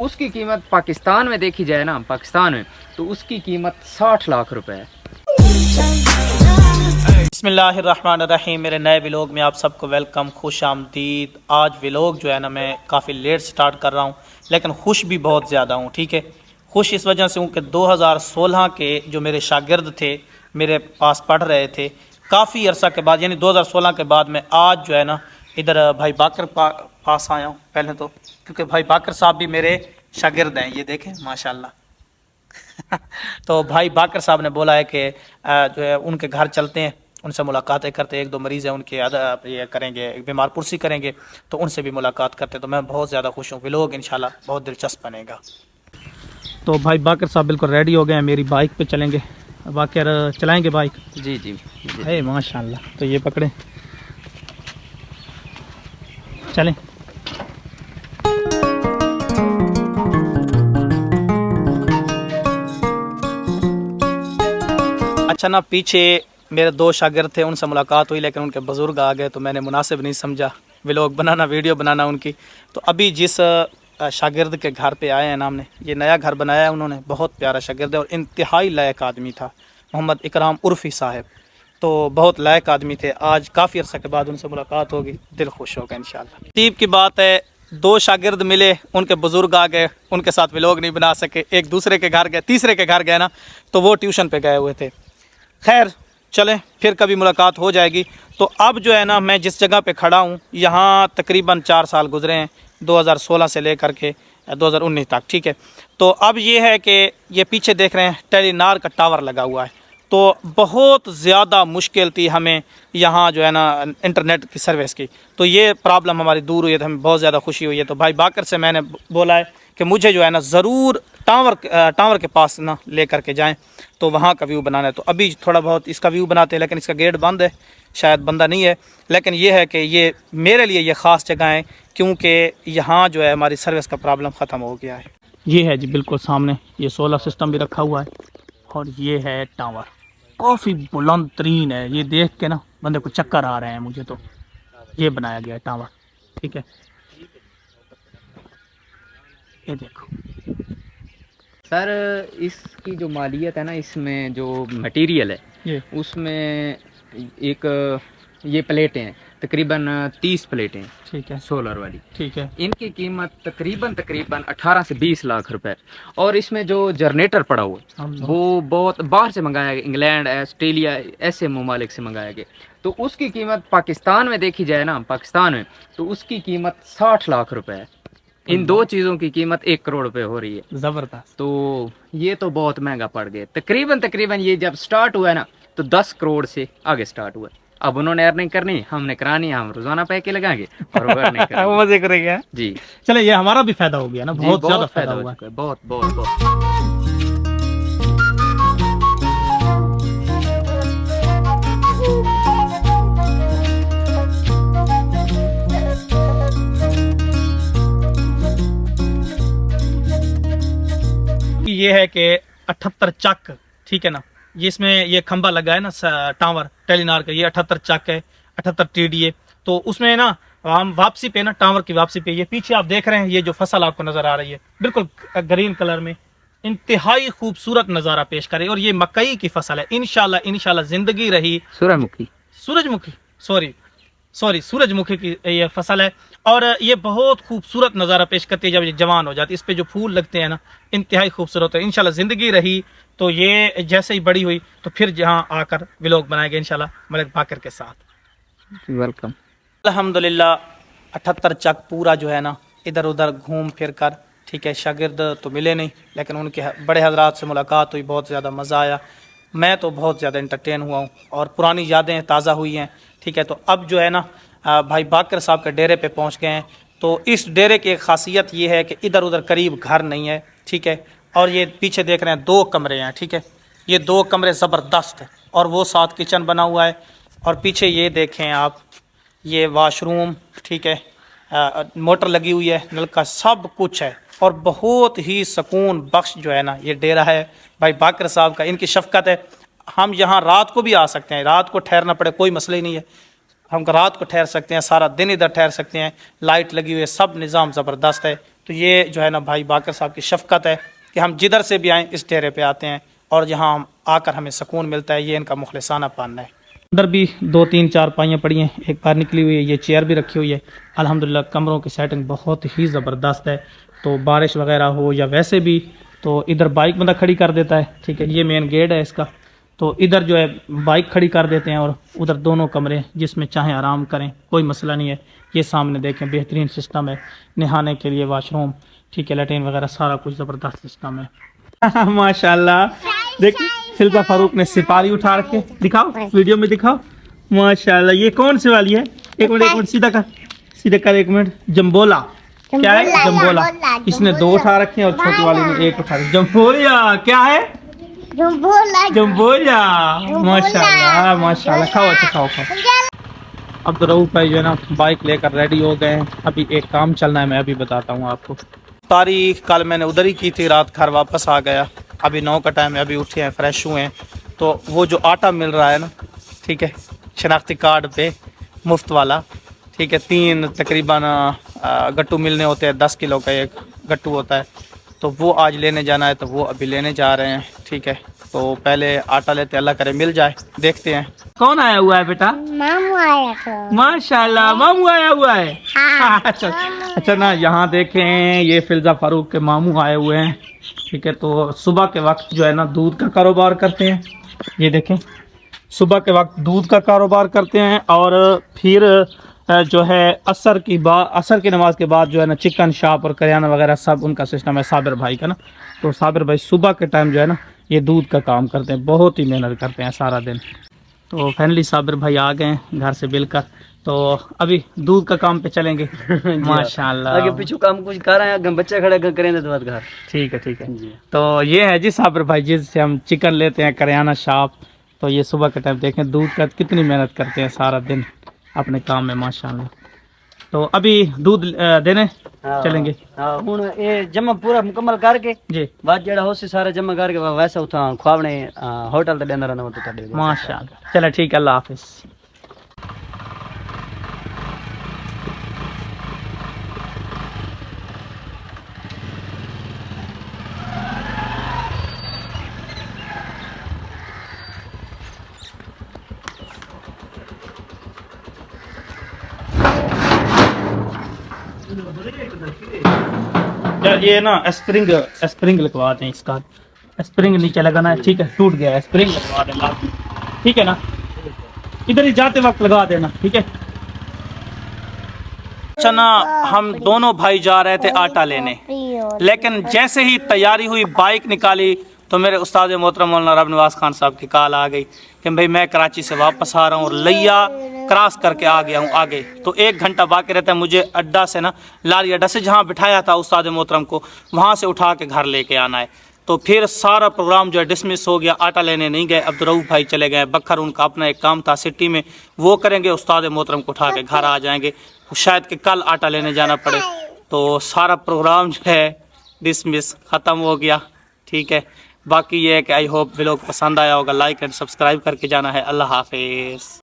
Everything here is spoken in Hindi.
उसकी कीमत पाकिस्तान में देखी जाए ना, पाकिस्तान में तो उसकी कीमत 60 लाख रुपए है। बिस्मिल्लाहिर्रहमानिर्रहीम। मेरे नए व्लॉग में आप सबको वेलकम, खुश आमदीद। आज व्लॉग जो है ना मैं काफ़ी लेट स्टार्ट कर रहा हूँ, लेकिन खुश भी बहुत ज़्यादा हूँ। ठीक है, खुश इस वजह से हूँ कि 2016 के जो मेरे शागिर्द थे, मेरे पास पढ़ रहे थे, काफ़ी अरसा के बाद यानी 2016 के बाद मैं आज जो है ना इधर भाई बाकर पास आया हूँ। पहले तो क्योंकि भाई बाकर साहब भी मेरे शागिर्द हैं, ये देखें माशाल्लाह। तो भाई बाकर साहब ने बोला है कि जो है उनके घर चलते हैं, उनसे मुलाकातें करते हैं। एक दो मरीज़ हैं उनके ये करेंगे, बीमार पुरसी करेंगे, तो उनसे भी मुलाकात करते हैं। तो मैं बहुत ज़्यादा खुश हूँ, व्लॉग इंशाल्लाह बहुत दिलचस्प बनेगा। तो भाई बाकर साहब बिल्कुल रेडी हो गए हैं, मेरी बाइक पे चलेंगे। बाकर चलाएंगे बाइक? जी जी, है माशाल्लाह। तो ये पकड़े, चलें। अच्छा ना, पीछे मेरे दो शागिर्द थे, उनसे मुलाकात हुई, लेकिन उनके बुज़ुर्ग आ गए तो मैंने मुनासिब नहीं समझा व्लॉग बनाना, वीडियो बनाना उनकी। तो अभी जिस शागिर्द के घर पे आए हैं ना, हमने ये नया घर बनाया है उन्होंने, बहुत प्यारा शागिर्द है और इंतहाई लायक आदमी था, मोहम्मद इकराम उर्फ़ी साहब। तो बहुत लायक आदमी थे। आज काफ़ी अर्सा के बाद उनसे मुलाकात होगी, दिल खुश होगा इंशाल्लाह। नसीब की बात है, दो शागिर्द मिले, उनके बुज़ुर्ग आ गए, उनके साथ व्लॉग नहीं बना सके। एक दूसरे के घर गए, तीसरे के घर गए ना, तो वो ट्यूशन पे गए हुए थे। खैर चलें, फिर कभी मुलाकात हो जाएगी। तो अब जो है ना मैं जिस जगह पे खड़ा हूँ, यहाँ तकरीबन 4 साल गुजरे हैं, 2016 से लेकर के 2019 तक। ठीक है, तो अब ये है कि ये पीछे देख रहे हैं टेलीनार का टावर लगा हुआ है। तो बहुत ज़्यादा मुश्किल थी हमें यहाँ जो है ना इंटरनेट की सर्विस की। तो ये प्रॉब्लम हमारी दूर हुई है, तो हमें बहुत ज़्यादा खुशी हुई है। तो भाई बाकर से मैंने बोला है कि मुझे जो है ना ज़रूर टावर के पास ना ले कर के जाएँ, तो वहाँ का व्यू बनाना है। तो अभी थोड़ा बहुत इसका व्यू बनाते हैं, लेकिन इसका गेट बंद है, शायद बंदा नहीं है। लेकिन ये है कि ये मेरे लिए ये ख़ास जगह है, क्योंकि यहाँ जो है हमारी सर्विस का प्रॉब्लम ख़त्म हो गया है। ये है जी बिल्कुल सामने, ये सोलर सिस्टम भी रखा हुआ है और ये है टावर, काफ़ी बुलंद तरीन है। ये देख के ना बंदे को चक्कर आ रहे हैं मुझे। तो ये बनाया गया है टावर। ठीक है, ये देखो सर इसकी जो मालियत है ना, इसमें जो मटेरियल है उसमें एक ये प्लेटें हैं, तकरीबन 30 प्लेटें। ठीक है, सोलर वाली। ठीक है। इनकी कीमत तकरीबन 18 से 20 लाख रुपए। और इसमें जो जनरेटर पड़ा हुआ है वो बहुत बाहर से मंगाया गया, इंग्लैंड, ऑस्ट्रेलिया, ऐसे ममालिक से मंगाया गया। तो उसकी कीमत पाकिस्तान में देखी जाए ना, पाकिस्तान में तो उसकी कीमत 60 लाख रुपए है। इन दो चीज़ों की कीमत 1 करोड़ रुपए हो रही है। ज़बरदस्त। तो ये तो बहुत महंगा पड़ गया। तकरीबन ये जब स्टार्ट हुआ है ना, तो 10 करोड़ से आगे स्टार्ट हुआ। अब उन्होंने अर्निंग करनी, हमने करानी, हम रोजाना पैके लगाएंगे और वो अर्निंग करेंगे। मजे करेंगे जी। चले, ये हमारा भी फायदा हो गया ना, बहुत ज़्यादा फायदा हुआ है। बहुत बहुत बहुत। ये है कि 78 चक, ठीक है ना, ये इसमें ये खंबा लगा है ना टावर टेलीनार का, ये 78 चक है, 78 TDA। तो उसमें ना हम वापसी पे ना, टावर की वापसी पे, ये पीछे आप देख रहे हैं, ये जो फसल आपको नजर आ रही है बिल्कुल ग्रीन कलर में, इंतहाई खूबसूरत नज़ारा पेश करे। और ये मकई की फसल है। इंशाल्लाह जिंदगी रही, सूरजमुखी की ये फसल है। और ये बहुत खूबसूरत नज़ारा पेश करती है जब ये जवान हो जाती है। इस पे जो फूल लगते हैं ना, इंतहाई खूबसूरत है। इंशाल्लाह ज़िंदगी रही तो ये जैसे ही बड़ी हुई तो फिर जहाँ आकर व्लॉग बनाएंगे इंशाल्लाह मलिक बाकर के साथ। वेलकम। अल्हम्दुलिल्लाह 78 चक पूरा जो है ना इधर उधर घूम फिर कर, ठीक है, शागिर्द तो मिले नहीं, लेकिन उनके बड़े हजरात से मुलाकात हुई, बहुत ज़्यादा मज़ा आया। मैं तो बहुत ज़्यादा इंटरटेन हुआ हूँ और पुरानी यादें ताज़ा हुई हैं। ठीक है, तो अब जो है ना भाई बाकर साहब के डेरे पे पहुँच गए हैं। तो इस डेरे की एक ख़ासियत ये है कि इधर उधर करीब घर नहीं है। ठीक है, और ये पीछे देख रहे हैं 2 कमरे हैं। ठीक है, ये 2 कमरे ज़बरदस्त है और वो साथ किचन बना हुआ है। और पीछे ये देखें आप, ये वाशरूम, ठीक है, मोटर लगी हुई है, नलका, सब कुछ है। और बहुत ही सुकून बख्श जो है ना ये डेरा है भाई बाकर साहब का। इनकी शफकत है। हम यहाँ रात को भी आ सकते हैं, रात को ठहरना पड़े कोई मसला ही नहीं है। हम रात को ठहर सकते हैं, सारा दिन इधर ठहर सकते हैं। लाइट लगी हुई है, सब निज़ाम ज़बरदस्त है। तो ये जो है ना भाई बाकर साहब की शफ़क़त है कि हम जिधर से भी आएँ इस डेरे पे आते हैं और जहाँ हम आकर हमें सुकून मिलता है। ये इनका मुखलिसाना पाना है। अंदर भी 2-3 चारपाइयाँ पड़ी हैं, एक बार निकली हुई है, ये चेयर भी रखी हुई है। अल्हम्दुलिल्लाह कमरों की सेटिंग बहुत ही ज़बरदस्त है। तो बारिश वगैरह हो या वैसे भी तो इधर बाइक बंदा खड़ी कर देता है, ठीक है। ये मेन गेट है इसका, तो इधर जो है बाइक खड़ी कर देते हैं और उधर दोनों कमरे जिसमें चाहें आराम करें, कोई मसला नहीं है। ये सामने देखें बेहतरीन सिस्टम है, नहाने के लिए वॉशरूम, ठीक है, लैट्रिन वगैरह सारा कुछ ज़बरदस्त सिस्टम है। माशाल्लाह देखिए फिल्जा फारूक ने सिपारी उठा रखे, दिखाओ वीडियो में दिखाओ। माशाल्लाह ये कौन सी वाली है? एक मिनट सीधा कर एक मिनट। जम्बोला क्या है? जम्बोला। इसने 2 उठा रखे हैं और छोटी वाली ने 1 उठा रखी। जम्बोला क्या है? जम्बोला। माशाल्लाह माशाल्लाह। खाओ अच्छा खाओ। अब्दुर्रऊफ भाई जो है ना बाइक लेकर रेडी हो गए हैं। अभी एक काम चलना है, मैं अभी बताता हूँ आपको। तारीख कल मैंने उधर ही की थी, रात घर वापस आ गया। अभी 9 का टाइम है, अभी उठे हैं, फ्रेश हुए हैं। तो वो जो आटा मिल रहा है ना, ठीक है, शनाख्ती कार्ड पे मुफ्त वाला, ठीक है, 3 तकरीबन गट्टू मिलने होते हैं, 10 किलो का एक गट्टू होता है। तो वो आज लेने जाना है, तो वो अभी लेने जा रहे हैं, ठीक है। तो पहले आटा लेते, अल्लाह करे मिल जाए, देखते हैं। कौन आया हुआ है बेटा? मामू आया है। माशाल्लाह मामू आया हुआ है। हाँ। अच्छा ना, यहाँ देखें ये फिल्जा फारूक के मामू आए हुए हैं, ठीक है। तो सुबह के वक्त जो है ना दूध का कारोबार करते हैं। ये देखें सुबह के वक्त दूध का कारोबार करते हैं और फिर जो है असर की नमाज के बाद जो है ना चिकन शॉप और करियाना वगैरह सब उनका सिस्टम है साबिर भाई का ना। तो साबिर भाई सुबह के टाइम जो है ना ये दूध का काम करते हैं, बहुत ही मेहनत करते हैं सारा दिन। तो फाइनली साबिर भाई आ गए हैं घर से मिलकर, तो अभी दूध का काम पे चलेंगे। माशाल्लाह आगे पीछे काम कुछ कर रहे हैं, बच्चे खड़े करेंगे तो बात घर। ठीक है। तो ये है जी साबिर भाई जिससे हम चिकन लेते हैं, करियाना शॉप। तो ये सुबह के टाइम देखें दूध का कितनी मेहनत करते हैं सारा दिन अपने काम में, माशाल्लाह। तो अभी दूध देने चलेंगे। हाँ हुण ये जमा पूरा मुकम्मल करके जी बाद जेड़ा हो सारा जमा करके वैसा उठा खुआवने होटल ते देना रहना तो तड़े। माशाल्लाह चलो ठीक है, अल्लाह हाफिज। यार ये ना स्प्रिंग लगवा दें, इसका स्प्रिंग नीचे लगाना है, ठीक है, टूट गया है, स्प्रिंग लगवा दें, ठीक है ना। इधर ही जाते वक्त लगा देना, ठीक है। अच्छा ना, हम दोनों भाई जा रहे थे आटा लेने, लेकिन जैसे ही तैयारी हुई बाइक निकाली तो मेरे उस्ताद मोहतरम मौलाना रब नवाज खान साहब की कॉल आ गई कि भाई मैं कराची से वापस आ रहा हूँ और लिया क्रॉस करके आ गया हूँ आगे। तो 1 घंटा बाकी रहता है, मुझे अड्डा से ना लारी अड्डा से जहाँ बिठाया था उस्ताद मोहतरम को वहाँ से उठा के घर लेके आना है। तो फिर सारा प्रोग्राम जो है डिसमिस हो गया, आटा लेने नहीं गए। अब्दुर्रऊफ भाई चले गए बखर, उनका अपना एक काम था सिटी में, वो करेंगे, उस्ताद मोहतरम को उठा के घर आ जाएंगे। शायद कि कल आटा लेने जाना पड़े। तो सारा प्रोग्राम जो है डिसमिस ख़त्म हो गया, ठीक है। बाकी ये है कि आई होप व्लॉग पसंद आया होगा, लाइक एंड सब्सक्राइब करके जाना है। अल्लाह हाफिज़।